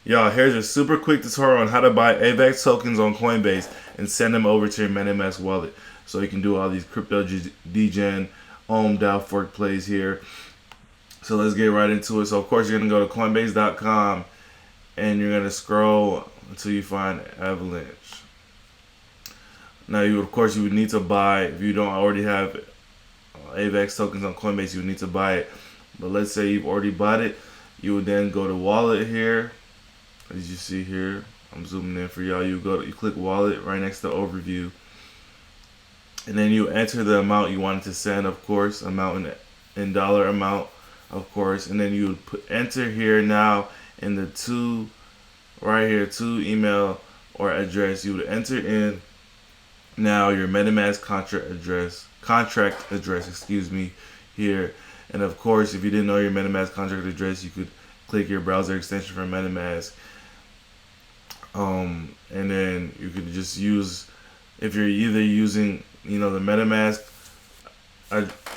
Y'all, here's a super quick tutorial on how to buy AVAX tokens on Coinbase and send them over to your Metamask wallet. So you can do all these crypto degen, DAO fork plays here. So let's get right into it. So of course you're gonna go to Coinbase.com and you're gonna scroll until you find Avalanche. Now you would need to buy, if you don't already have AVAX tokens on Coinbase, you would need to buy it. But let's say you've already bought it, you would then go to wallet here. As you see here, I'm zooming in for y'all. You click wallet right next to overview, and then you enter the amount you wanted to send, of course, amount in dollar amount, of course, and then you would enter here now in the to email or address. You would enter in now your Metamask contract address, excuse me, here. And of course, if you didn't know your Metamask contract address, you could click your browser extension for Metamask. And then you could just use, if you're either using, the Metamask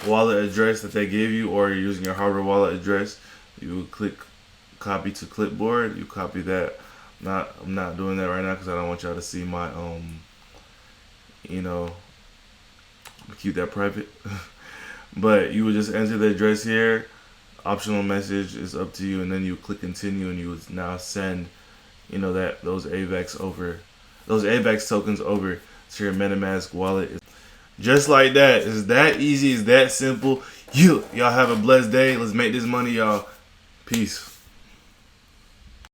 wallet address that they gave you, or you're using your hardware wallet address, you would click copy to clipboard. You copy that. I'm not doing that right now because I don't want y'all to see my keep that private. But you would just enter the address here. Optional message is up to you, and then you click continue, and you would now send those AVAX tokens over to your Metamask wallet. Just like that. It's that easy. It's that simple. Y'all have a blessed day. Let's make this money, y'all. Peace.